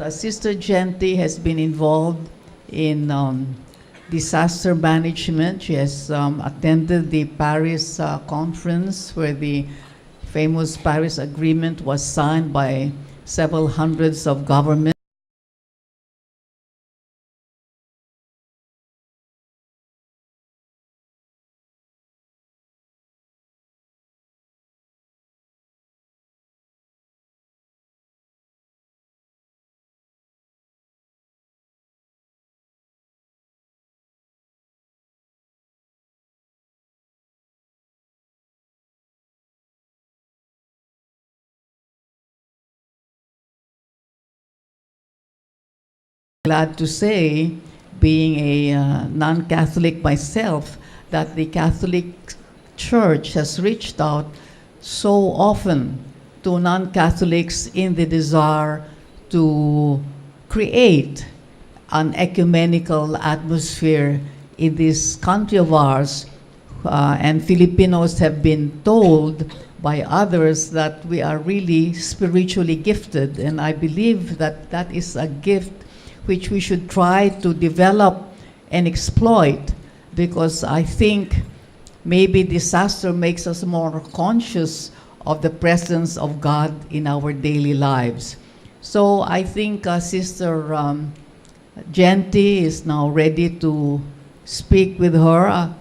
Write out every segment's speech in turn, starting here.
Sister Jayanti has been involved in disaster management. She has attended the Paris conference where the famous Paris Agreement was signed by several hundreds of governments. Glad to say, being a non-Catholic myself, that the Catholic Church has reached out so often to non-Catholics in the desire to create an ecumenical atmosphere in this country of ours. And Filipinos have been told by others that we are really spiritually gifted, and I believe that that is a gift which we should try to develop and exploit, because I think maybe disaster makes us more conscious of the presence of God in our daily lives. So I think Sister Jayanti is now ready to speak with her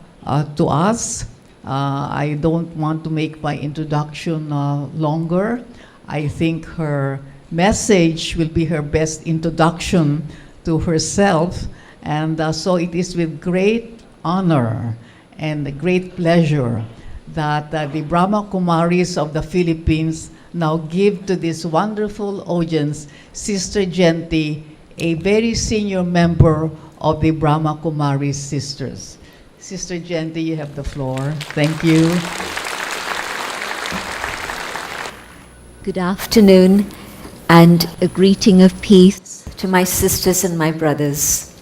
to us. I don't want to make my introduction longer. I think her message will be her best introduction to herself, and so it is with great honor and great pleasure that the Brahma Kumaris of the Philippines now give to this wonderful audience Sister Jayanti, a very senior member of the Brahma Kumaris Sisters. Sister Jayanti, you have the floor. Thank you. Good afternoon, and a greeting of peace to my sisters and my brothers.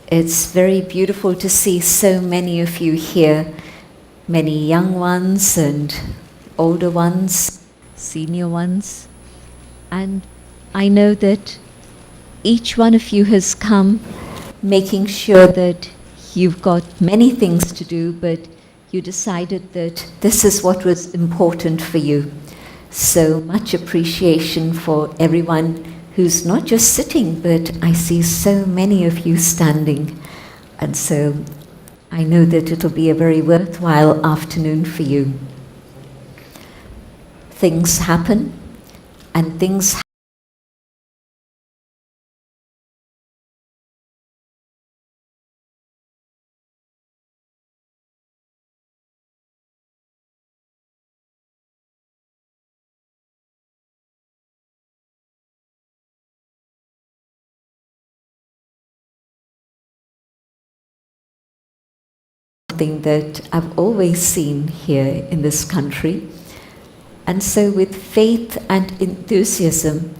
It's very beautiful to see so many of you here, many young ones and older ones, senior ones. And I know that each one of you has come making sure that you've got many things to do, but you decided that this is what was important for you. So much appreciation for everyone who's not just sitting, but I see so many of you standing. And so I know that it'll be a very worthwhile afternoon for you. Things happen, and things something that I've always seen here in this country. And so with faith and enthusiasm,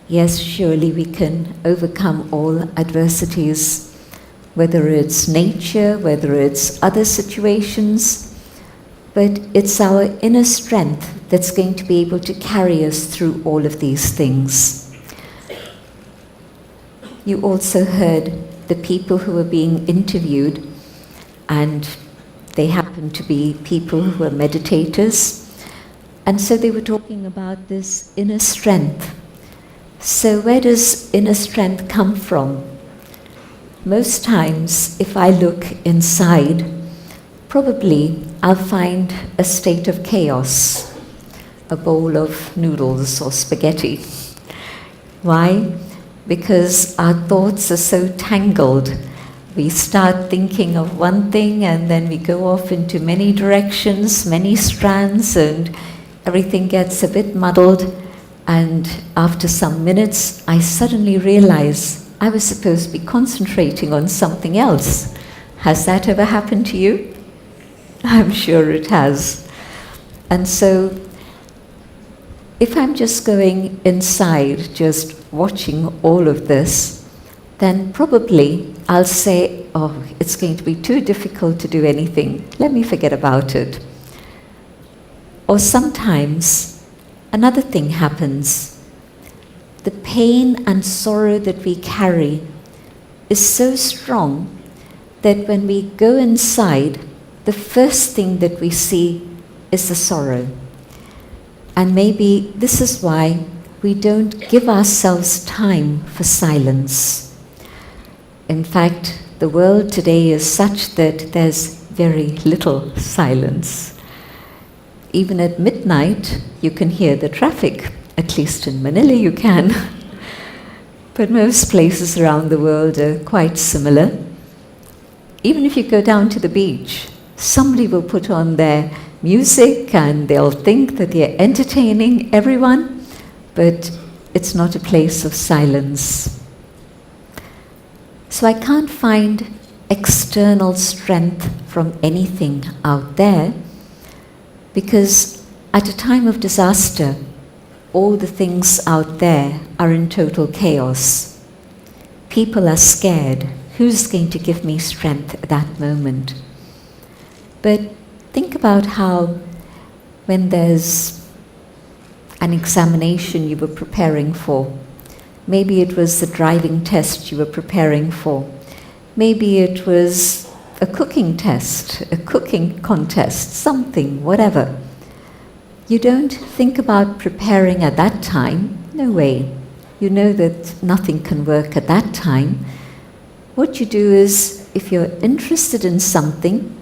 yes, surely we can overcome all adversities, whether it's nature, whether it's other situations, but it's our inner strength that's going to be able to carry us through all of these things. You also heard the people who were being interviewed, and they happen to be people who are meditators. And so they were talking about this inner strength. So where does inner strength come from? Most times, if I look inside, probably I'll find a state of chaos, a bowl of noodles or spaghetti. Why? Because our thoughts are so tangled. We start thinking of one thing and then we go off into many directions, many strands, and everything gets a bit muddled. And after some minutes, I suddenly realize I was supposed to be concentrating on something else. Has that ever happened to you? I'm sure it has. And so, if I'm just going inside, just watching all of this, then probably I'll say, oh, it's going to be too difficult to do anything. Let me forget about it. Or sometimes another thing happens. the pain and sorrow that we carry is so strong that when we go inside, the first thing that we see is the sorrow. And maybe this is why we don't give ourselves time for silence. In fact, the world today is such that there's very little silence. Even at midnight, you can hear the traffic. At least in Manila you can. But most places around the world are quite similar. Even if you go down to the beach, somebody will put on their music and they'll think that they're entertaining everyone, but it's not a place of silence. So I can't find external strength from anything out there, because at a time of disaster, all the things out there are in total chaos. People are scared. Who's going to give me strength at that moment? But think about how when there's an examination you were preparing for, maybe it was the driving test you were preparing for, maybe it was a cooking test, a cooking contest, something, whatever. You don't think about preparing at that time. No way. You know that nothing can work at that time. What you do is, if you're interested in something,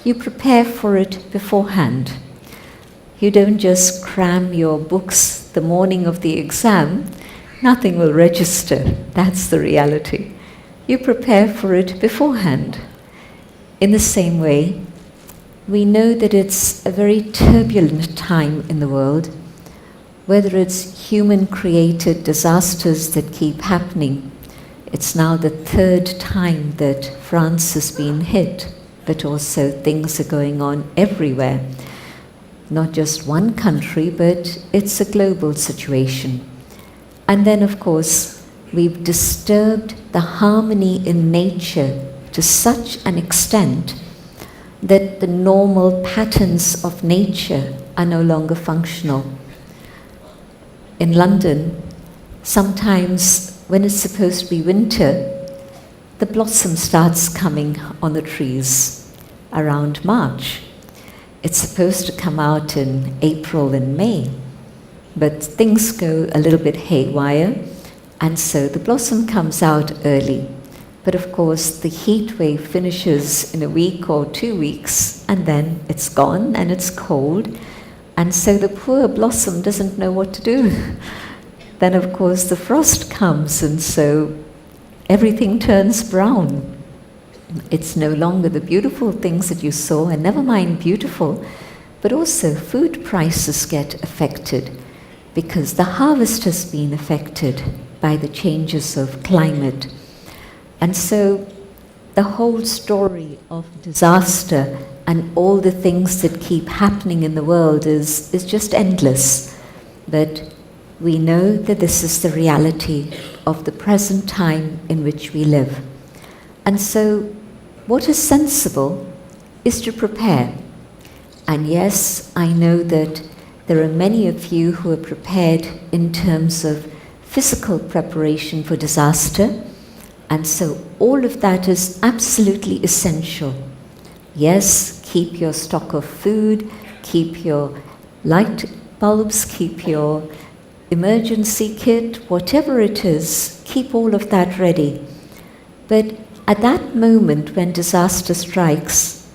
you prepare for it beforehand. You don't just cram your books the morning of the exam. Nothing will register. That's the reality. You prepare for it beforehand. In the same way, we know that it's a very turbulent time in the world, whether it's human-created disasters that keep happening. It's now the third time that France has been hit, but also things are going on everywhere. Not just one country, but it's a global situation. And then, of course, we've disturbed the harmony in nature to such an extent that the normal patterns of nature are no longer functional. In London, sometimes when it's supposed to be winter, the blossom starts coming on the trees around March. It's supposed to come out in April and May, but things go a little bit haywire, and so the blossom comes out early. But of course, the heat wave finishes in a week or 2 weeks, and then it's gone and it's cold, and so the poor blossom doesn't know what to do. Then, of course, the frost comes, and so everything turns brown. It's no longer the beautiful things that you saw, and never mind beautiful, but also food prices get affected because the harvest has been affected by the changes of climate. And so the whole story of disaster and all the things that keep happening in the world is just endless. But we know that this is the reality of the present time in which we live. And so what is sensible is to prepare. And yes, I know that there are many of you who are prepared in terms of physical preparation for disaster. And so all of that is absolutely essential. Yes, keep your stock of food, keep your light bulbs, keep your emergency kit, whatever it is, keep all of that ready. But at that moment when disaster strikes,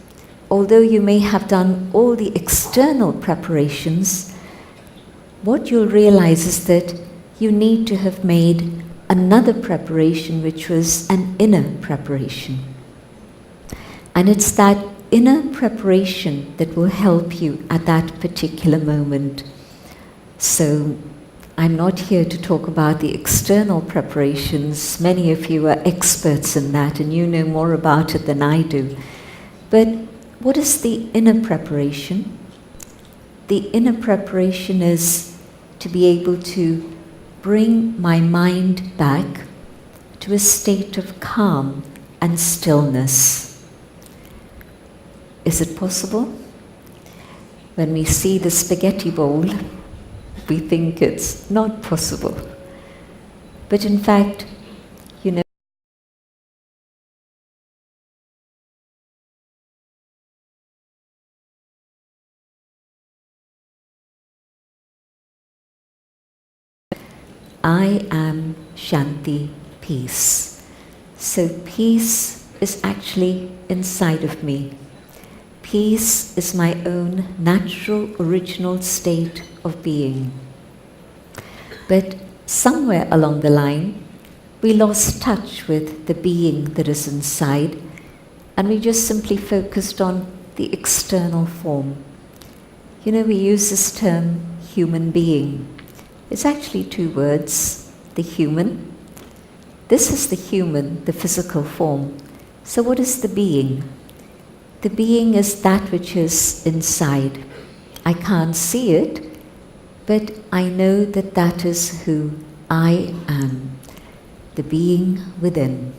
although you may have done all the external preparations, what you'll realize is that you need to have made another preparation, which was an inner preparation. And it's that inner preparation that will help you at that particular moment. So I'm not here to talk about the external preparations. Many of you are experts in that, and you know more about it than I do. But what is the inner preparation? The inner preparation is to be able to bring my mind back to a state of calm and stillness. Is it possible? When we see the spaghetti bowl, we think it's not possible. But in fact, you know, I am Shanti, peace. So peace is actually inside of me. Peace is my own natural, original state of being. But somewhere along the line, we lost touch with the being that is inside, and we just simply focused on the external form. You know, we use this term, human being. It's actually two words, the human. This is the human, the physical form. So what is the being? The being is that which is inside. I can't see it, but I know that that is who I am, the being within.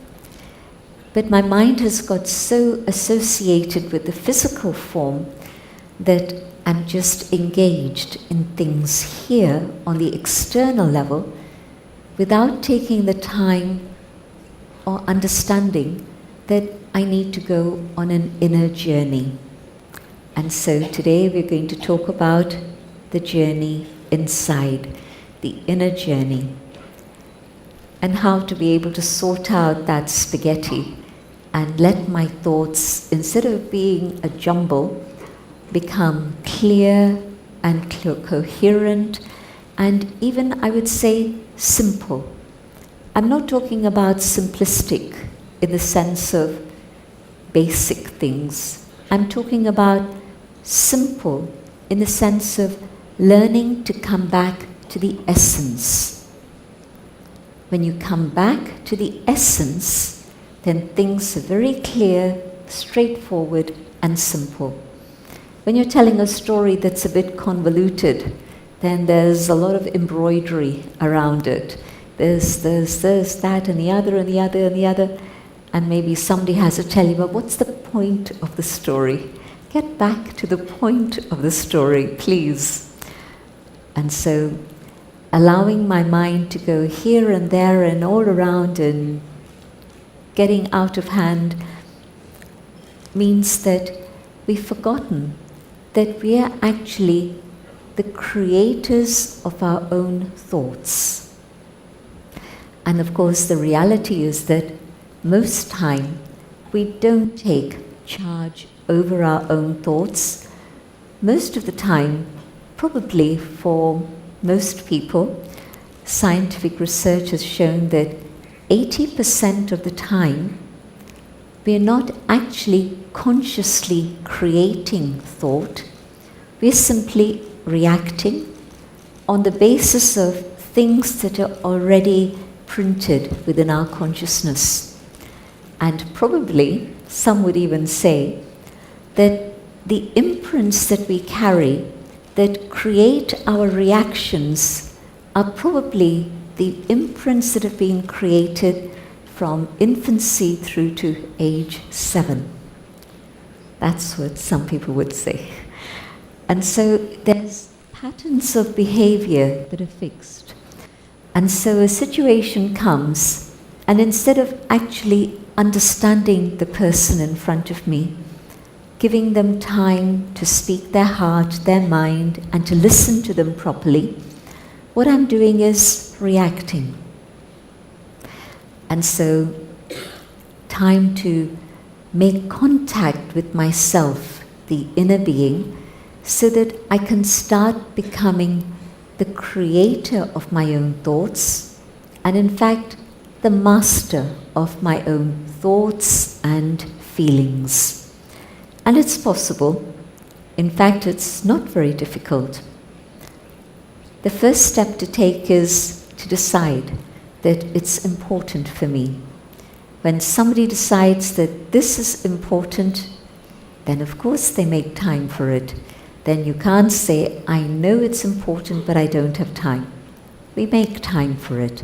But my mind has got so associated with the physical form that I'm just engaged in things here on the external level without taking the time or understanding that I need to go on an inner journey. And so today we're going to talk about the journey inside, the inner journey, and how to be able to sort out that spaghetti and let my thoughts, instead of being a jumble, become clear and coherent, and even, I would say, simple. I'm not talking about simplistic in the sense of basic things. I'm talking about simple in the sense of learning to come back to the essence. When you come back to the essence, then things are very clear, straightforward, and simple. When you're telling a story that's a bit convoluted, then there's a lot of embroidery around it. There's that, and the other, and the other, and the other. And maybe somebody has to tell you, well, what's the point of the story? Get back to the point of the story, please. And so, allowing my mind to go here and there and all around and getting out of hand means that we've forgotten that we are actually the creators of our own thoughts. And of course, the reality is that most time we don't take charge over our own thoughts. Most of the time, probably for most people, scientific research has shown that 80% of the time we're not actually consciously creating thought. We're simply reacting on the basis of things that are already printed within our consciousness. And probably, some would even say, that the imprints that we carry that create our reactions are probably the imprints that have been created from infancy through to age 7. That's what some people would say. And so there's patterns of behavior that are fixed. And so a situation comes, and instead of actually understanding the person in front of me, giving them time to speak their heart, their mind, and to listen to them properly, what I'm doing is reacting. And so, time to make contact with myself, the inner being, so that I can start becoming the creator of my own thoughts, and in fact, the master of my own thoughts and feelings. And it's possible. In fact, it's not very difficult. The first step to take is to decide that it's important for me. When somebody decides that this is important, then of course they make time for it. Then you can't say, I know it's important, but I don't have time. We make time for it.